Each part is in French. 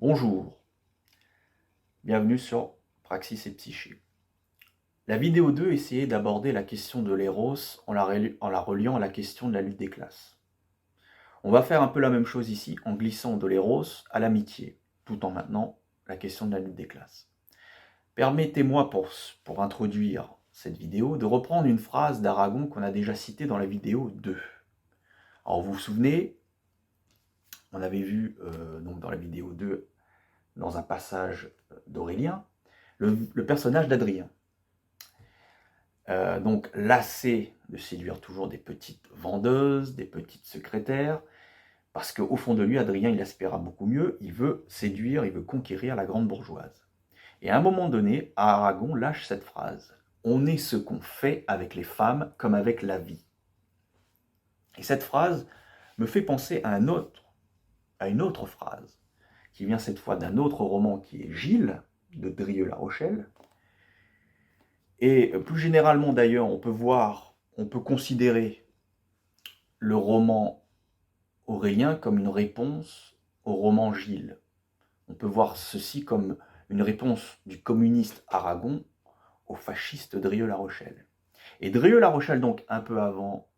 Bonjour, bienvenue sur Praxis et Psyché. La vidéo 2 essayait d'aborder la question de l'éros en la reliant à la question de la lutte des classes. On va faire un peu la même chose ici en glissant de l'éros à l'amitié, tout en maintenant la question de la lutte des classes. Permettez-moi pour introduire cette vidéo de reprendre une phrase d'Aragon qu'on a déjà citée dans la vidéo 2. Alors vous vous souvenez, on avait vu donc dans la vidéo 2, dans un passage d'Aurélien, le personnage d'Adrien. Donc lassé de séduire toujours des petites vendeuses, des petites secrétaires, parce qu'au fond de lui, Adrien, il aspire à beaucoup mieux, il veut séduire, il veut conquérir la grande bourgeoise. Et à un moment donné, Aragon lâche cette phrase. On est ce qu'on fait avec les femmes comme avec la vie. Et cette phrase me fait penser à une autre phrase, qui vient cette fois d'un autre roman qui est Gilles, de Drieux-La Rochelle. Et plus généralement d'ailleurs, on peut considérer le roman Aurélien comme une réponse au roman Gilles. On peut voir ceci comme une réponse du communiste Aragon au fasciste Drieux-La Rochelle. Et Drieux-La Rochelle, donc un peu avant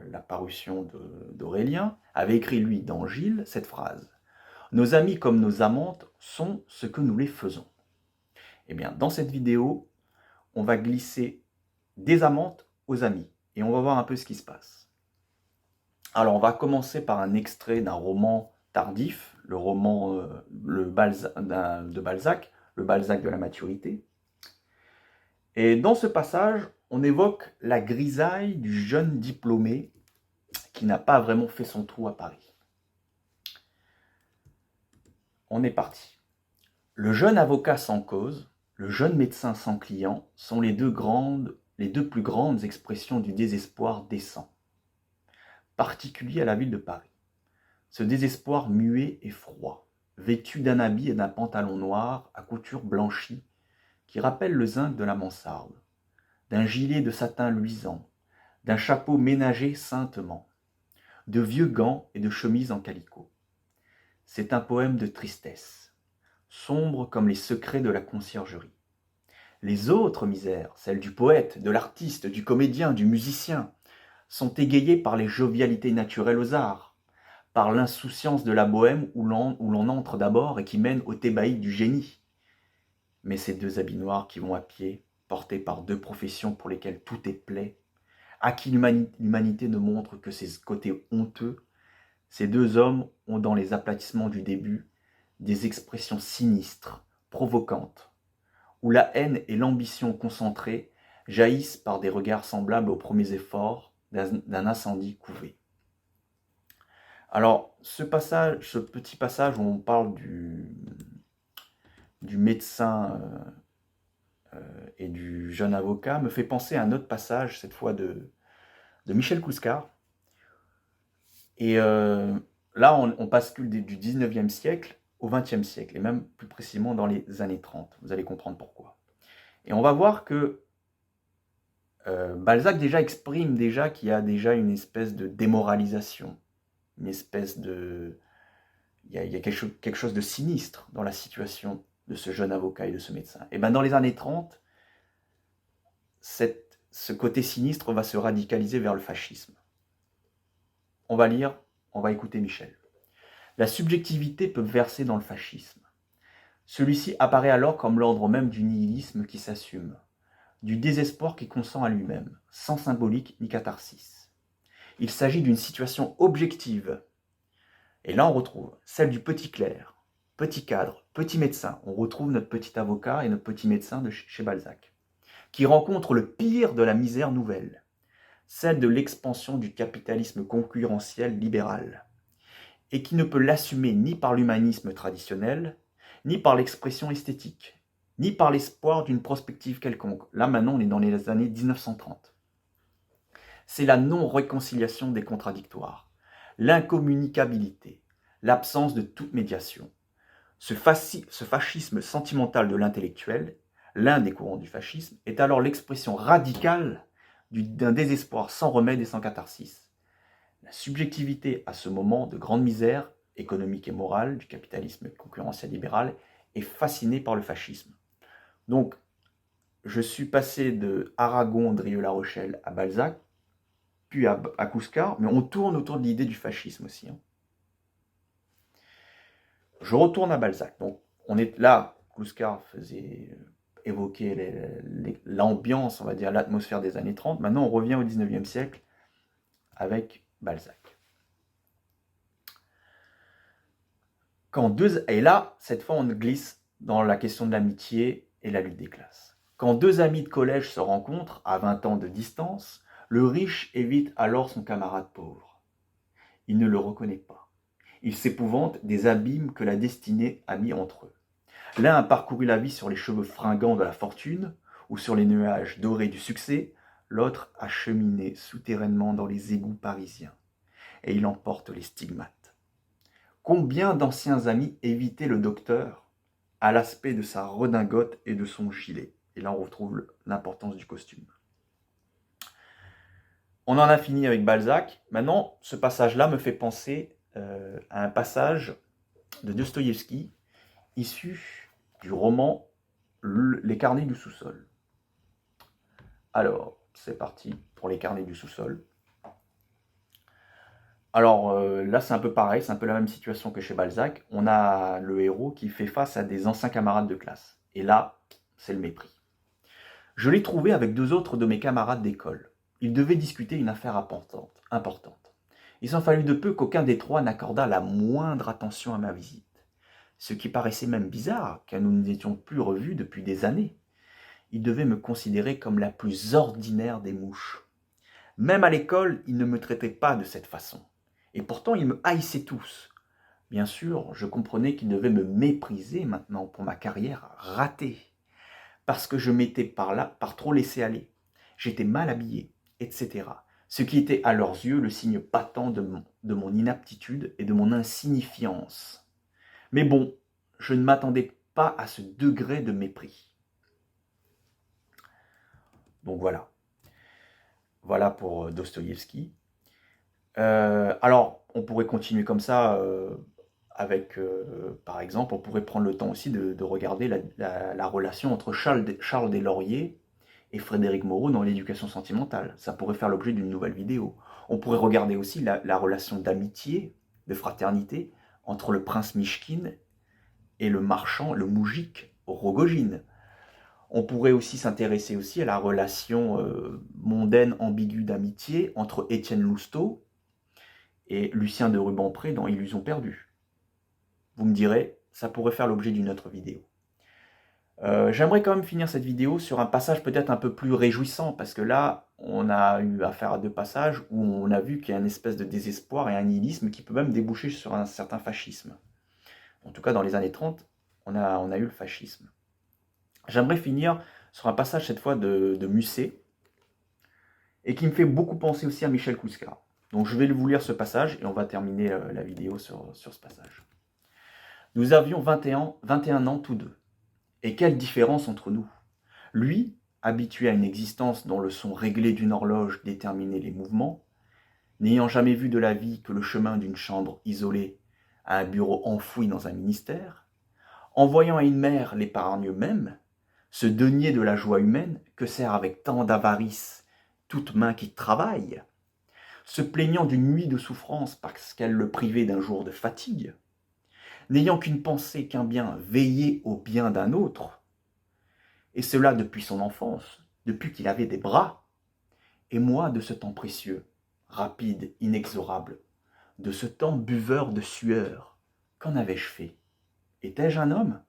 la parution d'Aurélien, avait écrit lui dans Gilles cette phrase. Nos amis comme nos amantes sont ce que nous les faisons. Eh bien, dans cette vidéo, on va glisser des amantes aux amis. Et on va voir un peu ce qui se passe. Alors, on va commencer par un extrait d'un roman tardif, le roman de Balzac, le Balzac de la maturité. Et dans ce passage, on évoque la grisaille du jeune diplômé qui n'a pas vraiment fait son trou à Paris. On est parti. Le jeune avocat sans cause, le jeune médecin sans client sont les deux plus grandes expressions du désespoir décent, particulier à la ville de Paris. Ce désespoir muet et froid, vêtu d'un habit et d'un pantalon noir à couture blanchie, qui rappelle le zinc de la mansarde, d'un gilet de satin luisant, d'un chapeau ménagé saintement, de vieux gants et de chemises en calicot. C'est un poème de tristesse, sombre comme les secrets de la conciergerie. Les autres misères, celles du poète, de l'artiste, du comédien, du musicien, sont égayées par les jovialités naturelles aux arts, par l'insouciance de la bohème où l'on entre d'abord et qui mène au thébaïde du génie. Mais ces deux habits noirs qui vont à pied, portés par deux professions pour lesquelles tout est plaie, à qui l'humanité ne montre que ses côtés honteux, ces deux hommes ont dans les aplatissements du début des expressions sinistres, provocantes, où la haine et l'ambition concentrées jaillissent par des regards semblables aux premiers efforts d'un incendie couvé. Alors, ce petit passage où on parle du médecin et du jeune avocat me fait penser à un autre passage, cette fois de Michel Kouskar. Et là, on bascule du 19e siècle au 20e siècle, et même plus précisément dans les années 30. Vous allez comprendre pourquoi. Et on va voir que Balzac déjà exprime qu'il y a déjà une espèce de démoralisation, une espèce de... Il y a quelque chose de sinistre dans la situation de ce jeune avocat et de ce médecin. Et bien dans les années 30, ce côté sinistre va se radicaliser vers le fascisme. On va lire, on va écouter Michel. La subjectivité peut verser dans le fascisme. Celui-ci apparaît alors comme l'ordre même du nihilisme qui s'assume, du désespoir qui consent à lui-même, sans symbolique ni catharsis. Il s'agit d'une situation objective. Et là, on retrouve celle du petit clerc, petit cadre, petit médecin. On retrouve notre petit avocat et notre petit médecin de chez Balzac, qui rencontre le pire de la misère nouvelle, celle de l'expansion du capitalisme concurrentiel libéral, et qui ne peut l'assumer ni par l'humanisme traditionnel, ni par l'expression esthétique, ni par l'espoir d'une prospective quelconque. Là, maintenant, on est dans les années 1930. C'est la non-réconciliation des contradictoires, l'incommunicabilité, l'absence de toute médiation. Ce fascisme sentimental de l'intellectuel, l'un des courants du fascisme, est alors l'expression radicale d'un désespoir sans remède et sans catharsis. La subjectivité à ce moment de grande misère économique et morale du capitalisme concurrentiel libéral et fasciné par le fascisme. Donc, je suis passé de Aragon, Drieux-La Rochelle à Balzac, puis à Kouskar, mais on tourne autour de l'idée du fascisme aussi. Je retourne à Balzac. Donc, on est là, Kouskar faisait évoquer l'ambiance, on va dire, l'atmosphère des années 30. Maintenant, on revient au 19e siècle avec Balzac. Et là, cette fois, on glisse dans la question de l'amitié et la lutte des classes. Quand deux amis de collège se rencontrent, à 20 ans de distance, le riche évite alors son camarade pauvre. Il ne le reconnaît pas. Il s'épouvante des abîmes que la destinée a mis entre eux. L'un a parcouru la vie sur les cheveux fringants de la fortune ou sur les nuages dorés du succès, l'autre a cheminé souterrainement dans les égouts parisiens. Et il en porte les stigmates. Combien d'anciens amis évitaient le docteur à l'aspect de sa redingote et de son gilet. Et là, on retrouve l'importance du costume. On en a fini avec Balzac. Maintenant, ce passage-là me fait penser à un passage de Dostoïevski, issu du roman Les Carnets du sous-sol. Alors, c'est parti pour Les Carnets du sous-sol. Alors là, c'est un peu pareil, c'est un peu la même situation que chez Balzac. On a le héros qui fait face à des anciens camarades de classe. Et là, c'est le mépris. Je l'ai trouvé avec deux autres de mes camarades d'école. Ils devaient discuter une affaire importante. Il s'en fallut de peu qu'aucun des trois n'accordât la moindre attention à ma visite. Ce qui paraissait même bizarre, car nous n'étions plus revus depuis des années. Ils devaient me considérer comme la plus ordinaire des mouches. Même à l'école, ils ne me traitaient pas de cette façon. Et pourtant, ils me haïssaient tous. Bien sûr, je comprenais qu'ils devaient me mépriser maintenant pour ma carrière ratée. Parce que je m'étais par trop laissé aller. J'étais mal habillé, etc. Ce qui était à leurs yeux le signe patent de mon inaptitude et de mon insignifiance. Mais bon, je ne m'attendais pas à ce degré de mépris. Donc voilà. Voilà pour Dostoïevski. Alors, on pourrait continuer comme ça avec, par exemple, on pourrait prendre le temps aussi de regarder la relation entre Charles Deslauriers et Frédéric Moreau dans l'éducation sentimentale. Ça pourrait faire l'objet d'une nouvelle vidéo. On pourrait regarder aussi la relation d'amitié, de fraternité, entre le prince Mishkin et le marchand, le moujik, Rogojine. On pourrait aussi s'intéresser aussi à la relation mondaine ambiguë d'amitié entre Étienne Lousteau et Lucien de Rubempré dans Illusion perdue. Vous me direz, ça pourrait faire l'objet d'une autre vidéo. J'aimerais quand même finir cette vidéo sur un passage peut-être un peu plus réjouissant, parce que là, on a eu affaire à deux passages où on a vu qu'il y a une espèce de désespoir et un nihilisme qui peut même déboucher sur un certain fascisme. En tout cas, dans les années 30, on a eu le fascisme. J'aimerais finir sur un passage cette fois de Musset, et qui me fait beaucoup penser aussi à Michel Kouskar. Donc je vais vous lire ce passage et on va terminer la vidéo sur ce passage. Nous avions 21 ans tous deux. Et quelle différence entre nous! Lui, habitué à une existence dont le son réglé d'une horloge déterminait les mouvements, n'ayant jamais vu de la vie que le chemin d'une chambre isolée à un bureau enfoui dans un ministère, envoyant à une mère l'épargne même, ce denier de la joie humaine que sert avec tant d'avarice toute main qui travaille, se plaignant d'une nuit de souffrance parce qu'elle le privait d'un jour de fatigue, n'ayant qu'une pensée qu'un bien, veiller au bien d'un autre, et cela depuis son enfance, depuis qu'il avait des bras, et moi de ce temps précieux, rapide, inexorable, de ce temps buveur de sueur, qu'en avais-je fait? Étais-je un homme?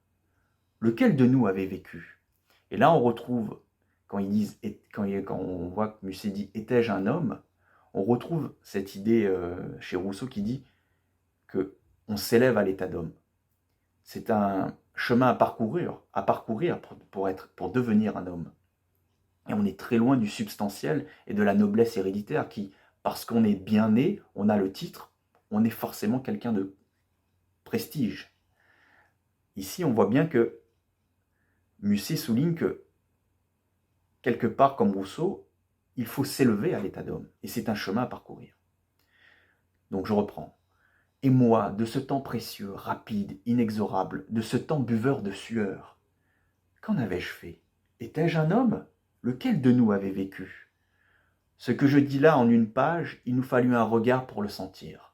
Lequel de nous avait vécu? Et là on retrouve, quand on voit que Musset dit « étais-je un homme ?» on retrouve cette idée chez Rousseau qui dit qu'on s'élève à l'état d'homme. C'est un chemin à parcourir pour devenir un homme. Et on est très loin du substantiel et de la noblesse héréditaire qui, parce qu'on est bien né, on a le titre, on est forcément quelqu'un de prestige. Ici, on voit bien que Musset souligne que, quelque part comme Rousseau, il faut s'élever à l'état d'homme. Et c'est un chemin à parcourir. Donc je reprends. Et moi, de ce temps précieux, rapide, inexorable, de ce temps buveur de sueur, qu'en avais-je fait? Étais-je un homme? Lequel de nous avait vécu? Ce que je dis là en une page, il nous fallut un regard pour le sentir.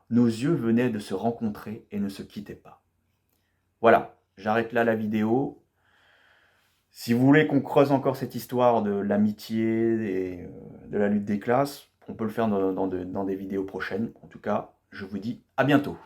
Nos yeux venaient de se rencontrer et ne se quittaient pas. Voilà, j'arrête là la vidéo. Si vous voulez qu'on creuse encore cette histoire de l'amitié et de la lutte des classes, on peut le faire dans des vidéos prochaines. En tout cas, je vous dis à bientôt.